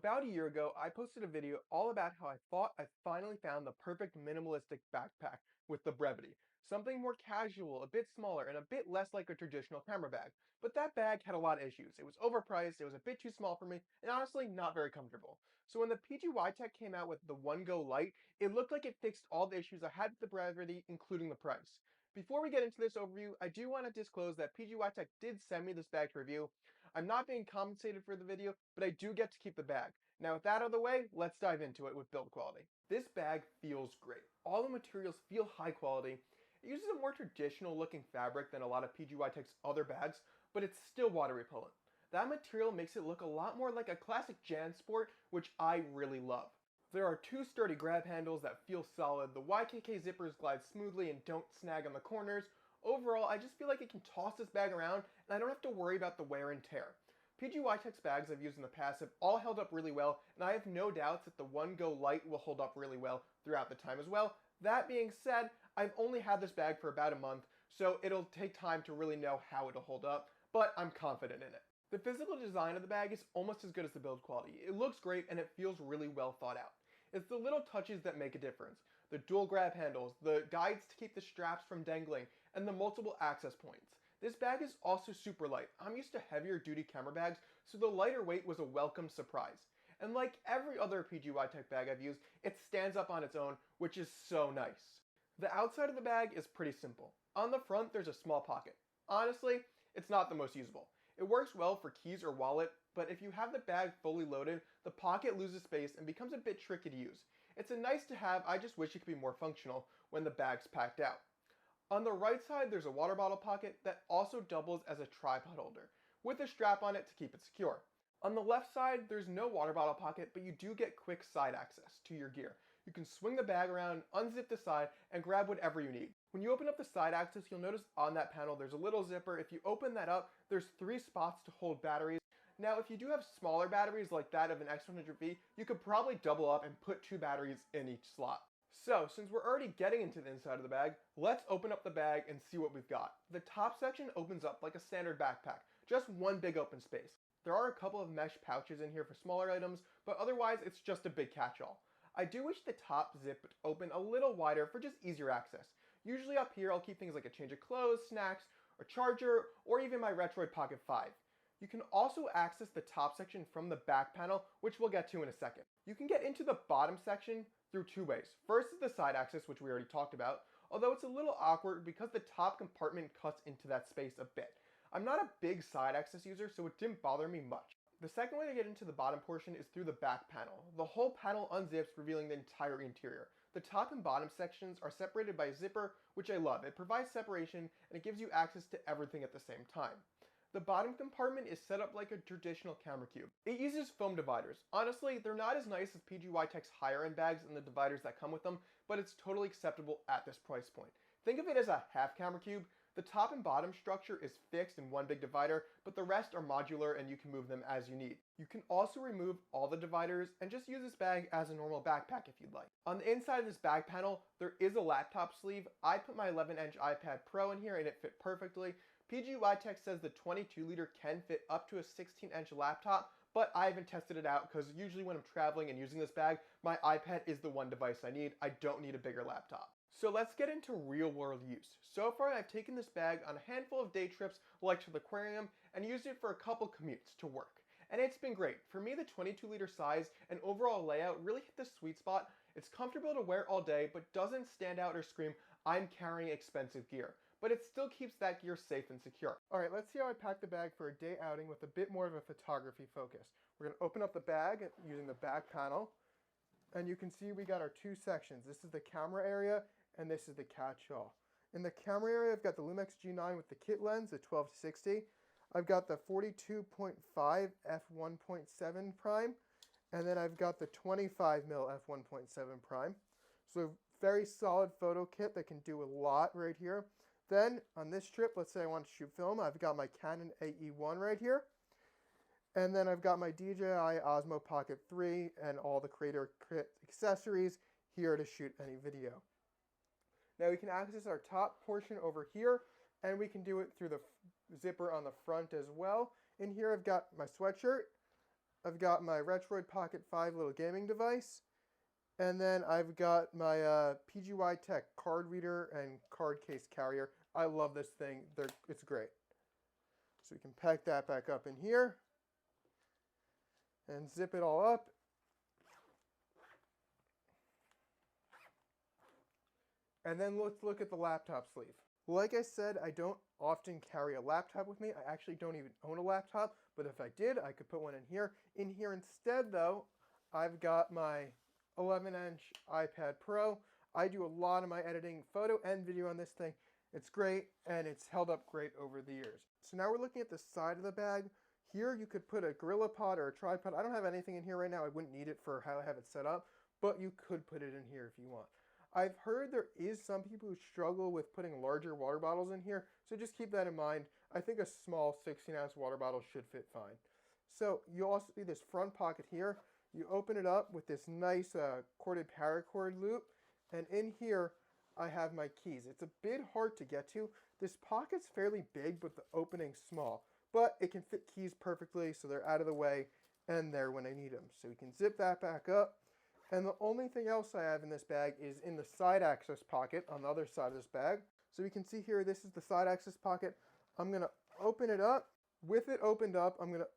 about a year ago, I posted a video all about how I thought I finally found the perfect minimalistic backpack with the Brevite. Something more casual, a bit smaller, and a bit less like a traditional camera bag. But that bag had a lot of issues. It was overpriced, it was a bit too small for me, and honestly, not very comfortable. So when the PGYTECH came out with the OneGo Lite, it looked like it fixed all the issues I had with the Brevite, including the price. Before we get into this overview, I do want to disclose that PGYTECH did send me this bag to review. I'm not being compensated for the video, but I do get to keep the bag. Now with that out of the way, let's dive into it with build quality. This bag feels great. All the materials feel high quality. It uses a more traditional looking fabric than a lot of PGYTECH's other bags, but it's still water repellent. That material makes it look a lot more like a classic JanSport, which I really love. There are two sturdy grab handles that feel solid, the YKK zippers glide smoothly and don't snag on the corners. Overall, I just feel like I can toss this bag around and I don't have to worry about the wear and tear. PGYTECH's bags I've used in the past have all held up really well, and I have no doubts that the OneGo Lite will hold up really well throughout the time as well. That being said, I've only had this bag for about a month, so it'll take time to really know how it'll hold up, but I'm confident in it. The physical design of the bag is almost as good as the build quality. It looks great and it feels really well thought out. It's the little touches that make a difference. The dual grab handles, the guides to keep the straps from dangling, and the multiple access points. This bag is also super light. I'm used to heavier duty camera bags, so the lighter weight was a welcome surprise. And like every other PGYTECH bag I've used, it stands up on its own, which is so nice. The outside of the bag is pretty simple. On the front, there's a small pocket. Honestly, it's not the most usable. It works well for keys or wallet, but if you have the bag fully loaded, the pocket loses space and becomes a bit tricky to use. It's a nice to have, I just wish it could be more functional when the bag's packed out. On the right side, there's a water bottle pocket that also doubles as a tripod holder, with a strap on it to keep it secure. On the left side, there's no water bottle pocket, but you do get quick side access to your gear. You can swing the bag around, unzip the side, and grab whatever you need. When you open up the side access, you'll notice on that panel there's a little zipper. If you open that up, there's 3 spots to hold batteries. Now, if you do have smaller batteries like that of an X100V, you could probably double up and put 2 batteries in each slot. So, since we're already getting into the inside of the bag, let's open up the bag and see what we've got. The top section opens up like a standard backpack, just one big open space. There are a couple of mesh pouches in here for smaller items, but otherwise it's just a big catch-all. I do wish the top zip would open a little wider for just easier access. Usually up here I'll keep things like a change of clothes, snacks, a charger, or even my Retroid Pocket 5. You can also access the top section from the back panel, which we'll get to in a second. You can get into the bottom section through 2 ways. First is the side access, which we already talked about, although it's a little awkward because the top compartment cuts into that space a bit. I'm not a big side access user, so it didn't bother me much. The second way to get into the bottom portion is through the back panel. The whole panel unzips, revealing the entire interior. The top and bottom sections are separated by a zipper, which I love. It provides separation and it gives you access to everything at the same time. The bottom compartment is set up like a traditional camera cube. It uses foam dividers. Honestly, they're not as nice as PGYTECH's higher end bags and the dividers that come with them, but it's totally acceptable at this price point. Think of it as a half camera cube. The top and bottom structure is fixed in one big divider, but the rest are modular and you can move them as you need. You can also remove all the dividers and just use this bag as a normal backpack if you'd like. On the inside of this back panel, there is a laptop sleeve. I put my 11-inch iPad Pro in here and it fit perfectly. PGYTECH says the 22-liter can fit up to a 16-inch laptop, but I haven't tested it out because usually when I'm traveling and using this bag, my iPad is the one device I need. I don't need a bigger laptop. So let's get into real world use. So far I've taken this bag on a handful of day trips like to the aquarium and used it for a couple commutes to work. And it's been great. For me, the 22-liter size and overall layout really hit the sweet spot. It's comfortable to wear all day, but doesn't stand out or scream, I'm carrying expensive gear. But it still keeps that gear safe and secure. Alright, let's see how I pack the bag for a day outing with a bit more of a photography focus. We're going to open up the bag using the back panel. And you can see we got our 2 sections. This is the camera area and this is the catch-all. In the camera area, I've got the Lumix G9 with the kit lens at 12-60. I've got the 42.5 f1.7 prime, and then I've got the 25mm f1.7 prime. So very solid photo kit that can do a lot right here. Then on this trip, let's say I want to shoot film, I've got my Canon AE1 right here. And then I've got my DJI Osmo Pocket 3 and all the Creator Kit accessories here to shoot any video. Now we can access our top portion over here, and we can do it through the zipper on the front as well. In here I've got my sweatshirt, I've got my Retroid Pocket 5 little gaming device, and then I've got my PGYTECH card reader and card case carrier. I love this thing. It's great. So we can pack that back up in here and zip it all up. And then let's look at the laptop sleeve. Like I said, I don't often carry a laptop with me. I actually don't even own a laptop, but if I did, I could put one in here. In here instead, though, I've got my 11-inch iPad Pro. I do a lot of my editing, photo and video on this thing. It's great, and it's held up great over the years. So now we're looking at the side of the bag. Here you could put a Gorilla Pod or a tripod. I don't have anything in here right now. I wouldn't need it for how I have it set up, but you could put it in here if you want. I've heard there is some people who struggle with putting larger water bottles in here, so just keep that in mind. I think a small 16-ounce water bottle should fit fine. So you also see this front pocket here. You open it up with this nice corded paracord loop, and in here I have my keys. It's a bit hard to get to. This pocket's fairly big, but the opening's small. But it can fit keys perfectly, so they're out of the way and there when I need them. So we can zip that back up. And the only thing else I have in this bag is in the side access pocket on the other side of this bag. So we can see here, this is the side access pocket. I'm going to open it up. With it opened up, I'm going to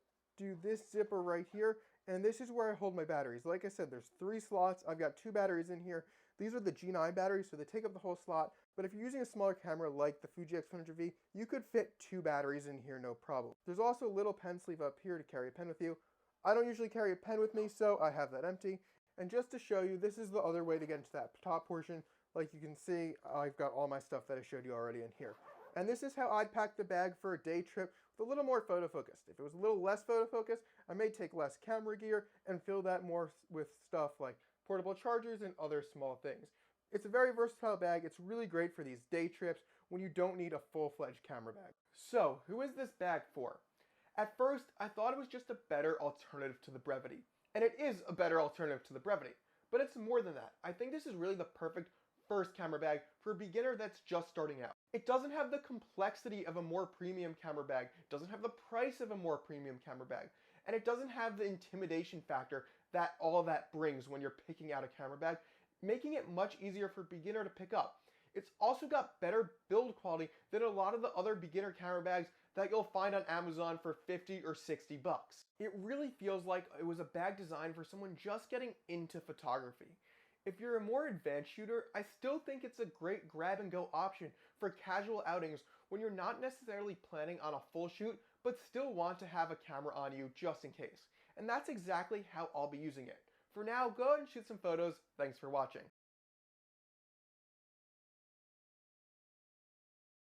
do this zipper right here. And this is where I hold my batteries. Like I said, there's 3 slots. I've got 2 batteries in here. These are the G9 batteries, so they take up the whole slot. But if you're using a smaller camera like the Fuji X100V, you could fit 2 batteries in here, no problem. There's also a little pen sleeve up here to carry a pen with you. I don't usually carry a pen with me, so I have that empty. And just to show you, this is the other way to get into that top portion. Like you can see, I've got all my stuff that I showed you already in here. And this is how I'd pack the bag for a day trip with a little more photo focused. If it was a little less photo focused, I may take less camera gear and fill that more with stuff like portable chargers and other small things. It's a very versatile bag. It's really great for these day trips when you don't need a full-fledged camera bag. So, who is this bag for? At first, I thought it was just a better alternative to the Brevite. And it is a better alternative to the Brevite. But it's more than that. I think this is really the perfect first camera bag for a beginner that's just starting out. It doesn't have the complexity of a more premium camera bag, it doesn't have the price of a more premium camera bag, and it doesn't have the intimidation factor that all that brings when you're picking out a camera bag, making it much easier for a beginner to pick up. It's also got better build quality than a lot of the other beginner camera bags that you'll find on Amazon for 50 or 60 bucks. It really feels like it was a bag designed for someone just getting into photography. If you're a more advanced shooter, I still think it's a great grab-and-go option for casual outings when you're not necessarily planning on a full shoot, but still want to have a camera on you just in case. And that's exactly how I'll be using it. For now, go ahead and shoot some photos. Thanks for watching.